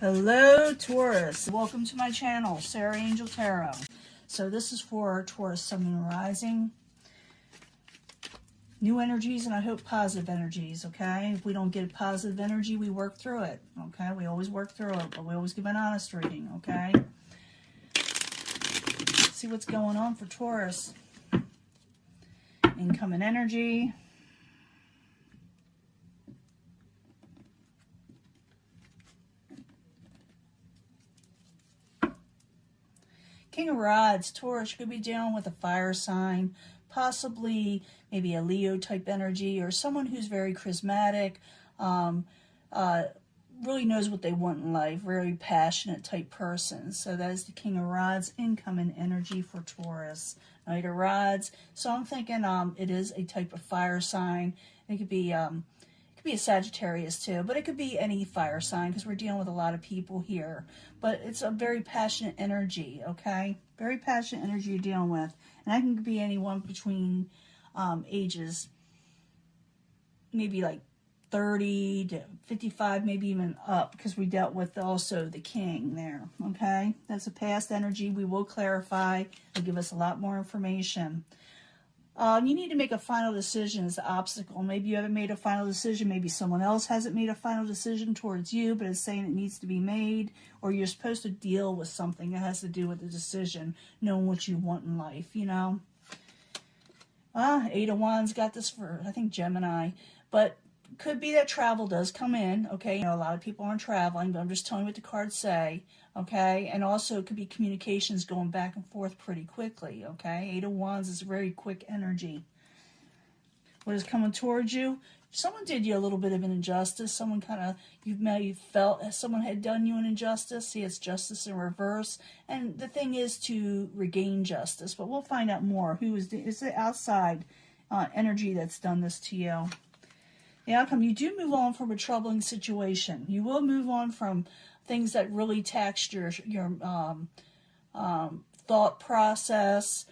Hello Taurus, welcome to my channel, Sarah Angel Tarot. So this is for Taurus Sun and Rising. New energies, and I hope positive energies, okay? If we don't get positive energy, we work through it, okay? We always work through it, but we always give an honest reading, okay? See what's going on for Taurus. Incoming energy. King of Rods, Taurus, you could be dealing with a fire sign, possibly maybe a Leo type energy, or someone who's very charismatic, really knows what they want in life, very passionate type person. So that is the King of Rods, incoming energy for Taurus. Knight of Rods, so I'm thinking it is a type of fire sign. It could be a Sagittarius too, but it could be any fire sign because we're dealing with a lot of people here. But it's a very passionate energy, okay? Very passionate energy you're dealing with. And that can be anyone between ages maybe like 30 to 55, maybe even up, because we dealt with also the king there, okay? That's a past energy. We will clarify. It'll give us a lot more information. You need to make a final decision is the obstacle. Maybe you haven't made a final decision. Maybe someone else hasn't made a final decision towards you, but is saying it needs to be made. Or you're supposed to deal with something that has to do with the decision, knowing what you want in life, you know. Eight of Wands got this for, I think, Gemini. But could be that travel does come in, okay? You know, a lot of people aren't traveling, but I'm just telling you what the cards say, okay? And also it could be communications going back and forth pretty quickly, okay? Eight of Wands is very quick energy. What is coming towards you? Someone did you a little bit of an injustice. Someone kind of, you felt someone had done you an injustice. See, it's justice in reverse. And the thing is to regain justice, but we'll find out more. Who is the outside energy that's done this to you? The outcome, you do move on from a troubling situation. You will move on from things that really taxed your thought process,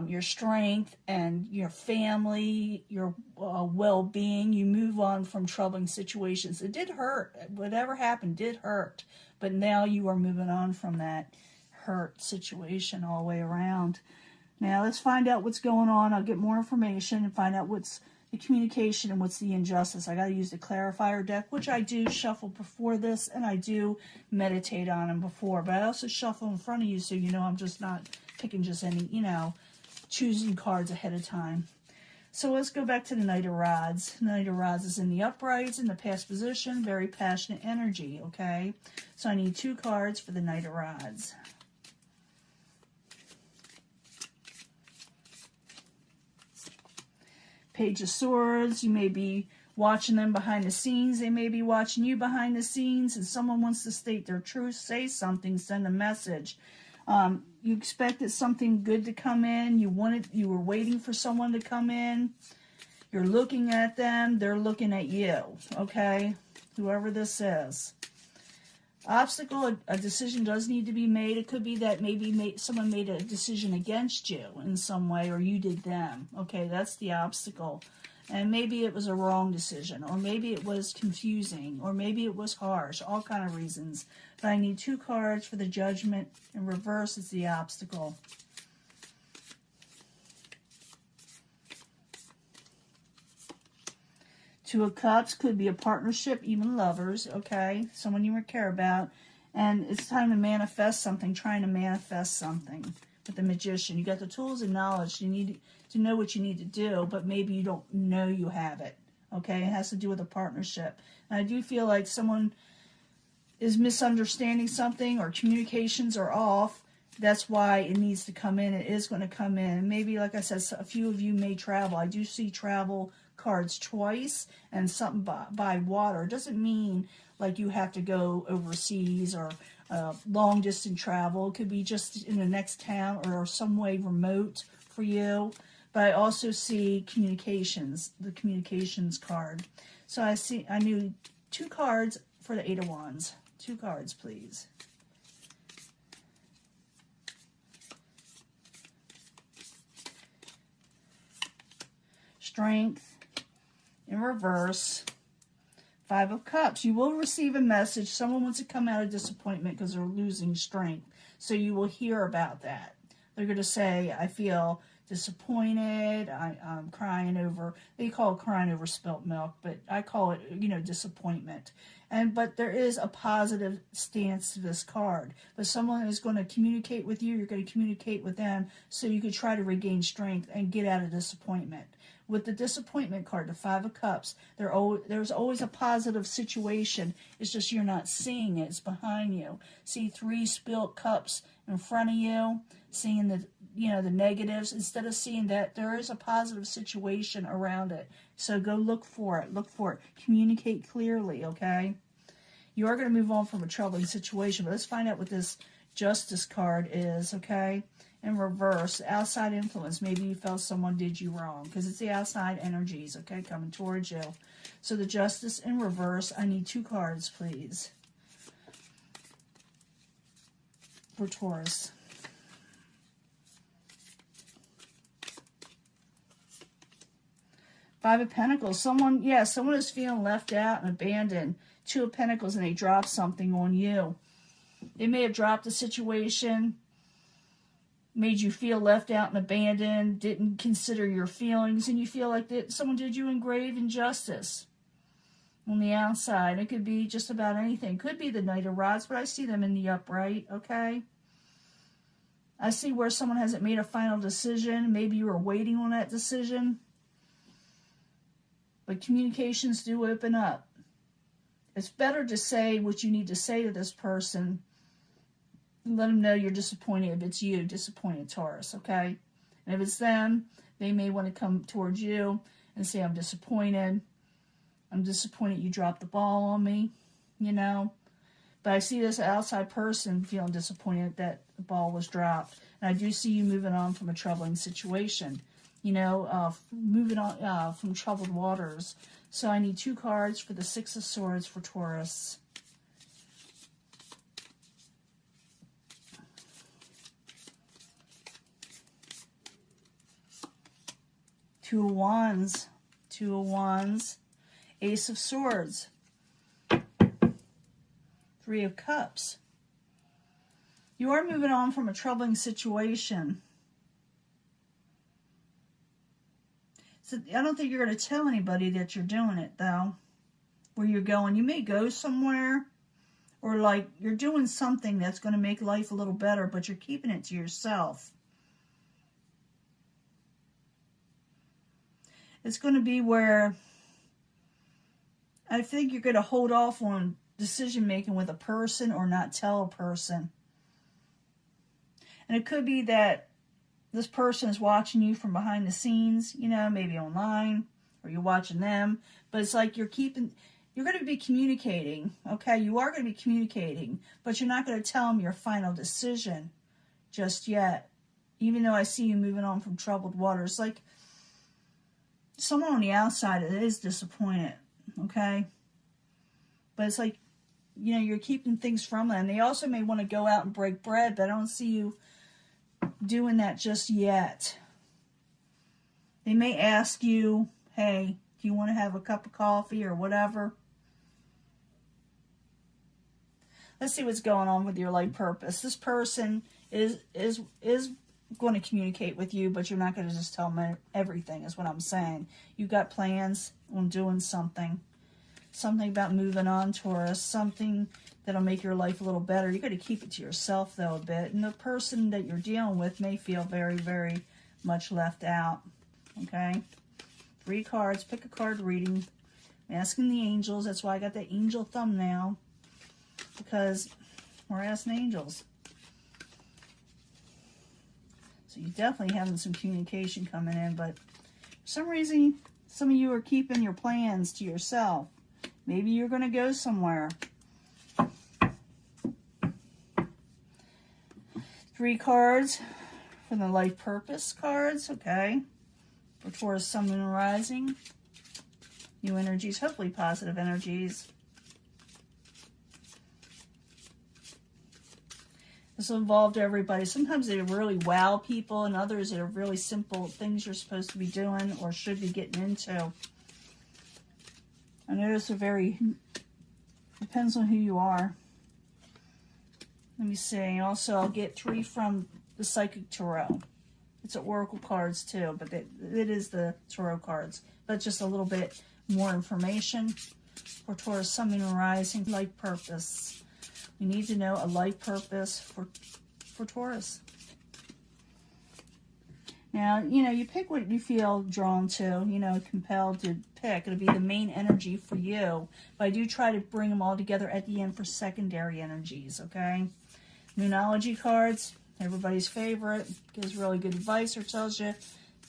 your strength, and your family, your well-being. You move on from troubling situations. It did hurt. Whatever happened did hurt. But now you are moving on from that hurt situation all the way around. Now let's find out what's going on. I'll get more information and find out what's the communication and what's the injustice. I got to use the clarifier deck, which I do shuffle before this, and I do meditate on them before, but I also shuffle in front of you so you know I'm just not picking just any, you know, choosing cards ahead of time. So let's go back to the Knight of Rods. The Knight of Rods is in the uprights, in the past position, very passionate energy, okay? So I need 2 cards for the Knight of Rods. Page of Swords, you may be watching them behind the scenes. They may be watching you behind the scenes, and someone wants to state their truth, say something, send a message. You expected something good to come in. You were waiting for someone to come in. You're looking at them. They're looking at you, okay? Whoever this is. Obstacle, a decision does need to be made. It could be that maybe someone made a decision against you in some way, or you did them. Okay, that's the obstacle. And maybe it was a wrong decision, or maybe it was confusing, or maybe it was harsh, all kind of reasons. But I need 2 cards for the Judgment. In reverse is the obstacle. Two of Cups could be a partnership, even lovers, okay? Someone you care about. And it's time to manifest something, trying to manifest something with the Magician. You got the tools and knowledge. You need to know what you need to do, but maybe you don't know you have it, okay? It has to do with a partnership. And I do feel like someone is misunderstanding something, or communications are off. That's why it needs to come in. It is going to come in. Maybe, like I said, a few of you may travel. I do see travel cards twice, and something by water. It doesn't mean like you have to go overseas or long distance travel. It could be just in the next town or some way remote for you. But I also see communications, the communications card. So I need 2 cards for the Eight of Wands. 2 cards, please. Strength in reverse. Five of Cups. You will receive a message. Someone wants to come out of disappointment because they're losing strength. So you will hear about that. They're going to say, I feel disappointed. I'm crying over, they call it crying over spilt milk, but I call it, you know, disappointment. But there is a positive stance to this card. But someone is going to communicate with you. You're going to communicate with them so you could try to regain strength and get out of disappointment. With the disappointment card, the Five of Cups, there's always a positive situation. It's just you're not seeing it. It's behind you. See 3 spilt cups in front of you, seeing the, you know, the negatives. Instead of seeing that, there is a positive situation around it. So go look for it. Look for it. Communicate clearly, okay? You are going to move on from a troubling situation, but let's find out what this Justice card is, okay? In reverse, outside influence. Maybe you felt someone did you wrong because it's the outside energies, okay, coming towards you. So the Justice in reverse, I need 2 cards, please, for Taurus. Five of Pentacles. Someone is feeling left out and abandoned. 2 of Pentacles, and they drop something on you. They may have dropped a situation, made you feel left out and abandoned, didn't consider your feelings, and you feel like that someone did you in grave injustice on the outside. It could be just about anything. Could be the Knight of Rods, but I see them in the upright, okay? I see where someone hasn't made a final decision. Maybe you were waiting on that decision. But communications do open up. It's better to say what you need to say to this person. Let them know you're disappointed if it's you, disappointed Taurus, okay? And if it's them, they may want to come towards you and say, I'm disappointed. I'm disappointed you dropped the ball on me, you know? But I see this outside person feeling disappointed that the ball was dropped. And I do see you moving on from a troubling situation, you know, moving on from troubled waters. So I need 2 cards for the Six of Swords for Taurus. Two of Wands, Ace of Swords, 3 of Cups. You are moving on from a troubling situation. So I don't think you're going to tell anybody that you're doing it, though, where you're going. You may go somewhere, or like you're doing something that's going to make life a little better, but you're keeping it to yourself. It's going to be where I think you're going to hold off on decision making with a person or not tell a person. And it could be that this person is watching you from behind the scenes, you know, maybe online, or you're watching them. But it's like you're going to be communicating, okay? You are going to be communicating, but you're not going to tell them your final decision just yet. Even though I see you moving on from troubled waters. Like, someone on the outside is disappointed, okay? But it's like, you know, you're keeping things from them. They also may want to go out and break bread, but I don't see you doing that just yet. They may ask you, hey, do you want to have a cup of coffee or whatever? Let's see what's going on with your life purpose. This person is going to communicate with you, but you're not going to just tell them everything, is what I'm saying. You got plans on doing something. Something about moving on, Taurus. Something that'll make your life a little better. You got to keep it to yourself, though, a bit. And the person that you're dealing with may feel very, very much left out. Okay? 3 cards. Pick a card reading. I'm asking the angels. That's why I got the angel thumbnail. Because we're asking angels. So you're definitely having some communication coming in. But for some reason, some of you are keeping your plans to yourself. Maybe you're going to go somewhere. 3 cards for the life purpose cards, okay? For Taurus, Sun, Moon, and Rising. New energies, hopefully positive energies. This will involve everybody. Sometimes they really wow people, and others that are really simple things you're supposed to be doing or should be getting into. notice depends on who you are. Let me see. And also, I'll get 3 from the Psychic Tarot. It's Oracle cards too, but it is the Tarot cards. But just a little bit more information for Taurus, Sun, Moon, and Rising. Life purpose. We need to know a life purpose for Taurus. Now, you pick what you feel drawn to, compelled to pick. It'll be the main energy for you. But I do try to bring them all together at the end for secondary energies, okay? Moonology cards, everybody's favorite. Gives really good advice or tells you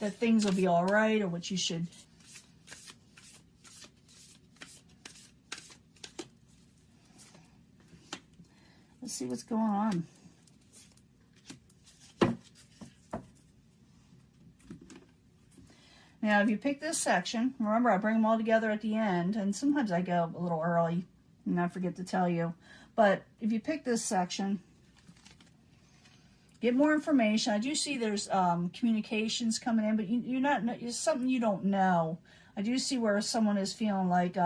that things will be all right or what you should. Let's see what's going on. Now, if you pick this section, remember I bring them all together at the end, and sometimes I go a little early, and I forget to tell you. But if you pick this section, get more information. I do see there's communications coming in, but it's something you don't know. I do see where someone is feeling like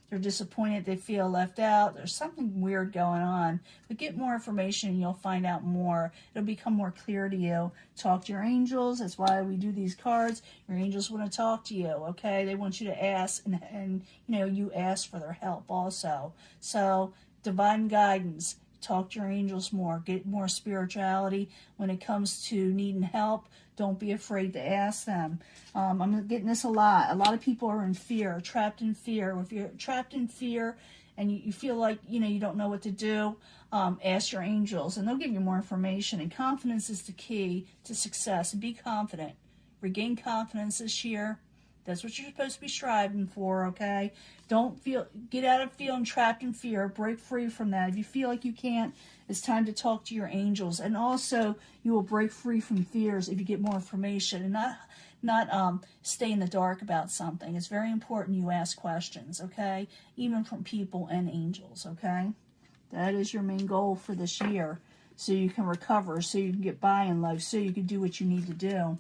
they're disappointed, they feel left out. There's something weird going on. But get more information and you'll find out more. It'll become more clear to you. Talk to your angels. That's why we do these cards. Your angels want to talk to you, okay? They want you to ask, and you ask for their help also. So, divine guidance. Talk to your angels more. Get more spirituality when it comes to needing help. Don't be afraid to ask them. I'm getting this a lot. A lot of people are in fear, trapped in fear. If you're trapped in fear and you feel like, you don't know what to do, ask your angels and they'll give you more information. And confidence is the key to success. Be confident. Regain confidence this year. That's what you're supposed to be striving for, okay? Get out of feeling trapped in fear. Break free from that. If you feel like you can't, it's time to talk to your angels. And also, you will break free from fears if you get more information and not stay in the dark about something. It's very important you ask questions, okay? Even from people and angels, okay? That is your main goal for this year. So you can recover, so you can get by in life, so you can do what you need to do.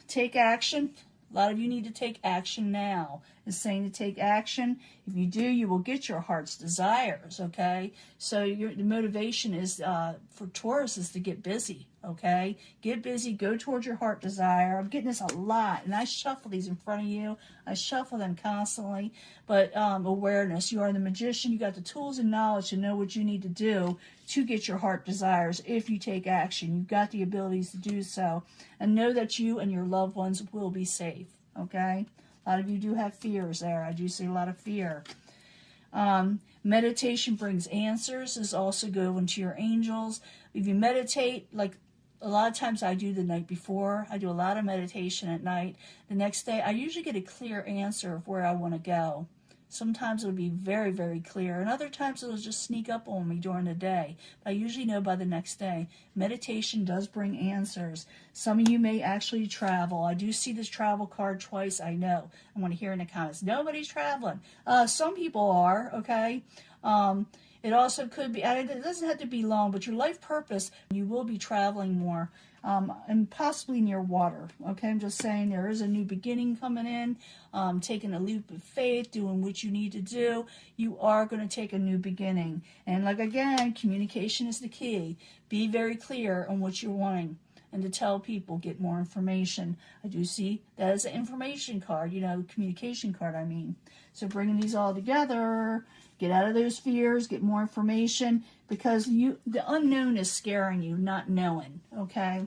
Take action. A lot of you need to take action now. It's saying to take action. If you do, you will get your heart's desires, okay? So the motivation is for Taurus is to get busy, okay? Get busy. Go towards your heart desire. I'm getting this a lot, and I shuffle these in front of you. I shuffle them constantly. But awareness. You are the magician. You got the tools and knowledge to know what you need to do to get your heart desires. If you take action, you've got the abilities to do so. And know that you and your loved ones will be safe, okay? A lot of you do have fears there. I do see a lot of fear. Meditation brings answers. Is also going to your angels. If you meditate, like a lot of times I do the night before, I do a lot of meditation at night. The next day, I usually get a clear answer of where I want to go. Sometimes it'll be very, very clear, and other times it'll just sneak up on me during the day. But I usually know by the next day. Meditation does bring answers. Some of you may actually travel. I do see this travel card twice, I know. I want to hear in the comments, nobody's traveling. Some people are, okay? It also could be, it doesn't have to be long, but your life purpose, you will be traveling more. And possibly near water, okay? I'm just saying there is a new beginning coming in, taking a leap of faith, doing what you need to do. You are going to take a new beginning. And like again, communication is the key. Be very clear on what you're wanting and to tell people, get more information. I do see that as an information card, communication card, I mean. So bringing these all together, get out of those fears, get more information, because the unknown is scaring you, not knowing, okay?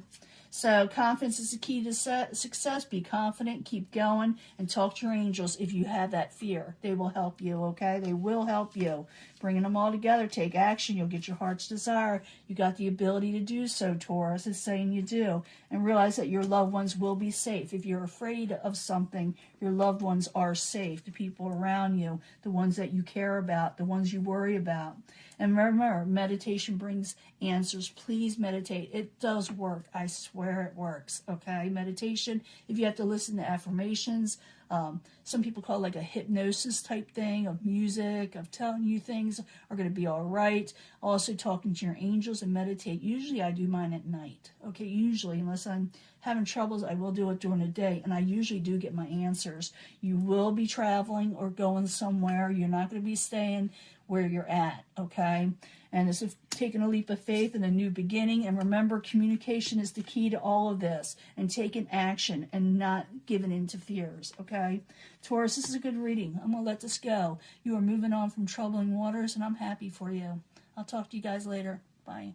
So confidence is the key to success. Be confident, keep going, and talk to your angels if you have that fear. They will help you, okay? They will help you. Bringing them all together, take action. You'll get your heart's desire. You got the ability to do so, Taurus. It's saying you do. And realize that your loved ones will be safe. If you're afraid of something, your loved ones are safe. The people around you, the ones that you care about, the ones you worry about. And remember, meditation brings answers. Please meditate. It does work. I swear it works, okay? Meditation, if you have to listen to affirmations, Some people call it like a hypnosis type thing of music, of telling you things are going to be all right. Also talking to your angels and meditate. Usually I do mine at night. Okay, usually, unless I'm having troubles, I will do it during the day, and I usually do get my answers. You will be traveling or going somewhere. You're not going to be staying where you're at, okay? And it's taking a leap of faith and a new beginning. And remember, communication is the key to all of this, and taking action and not giving in to fears, okay? Taurus, this is a good reading. I'm going to let this go. You are moving on from troubling waters, and I'm happy for you. I'll talk to you guys later. Bye.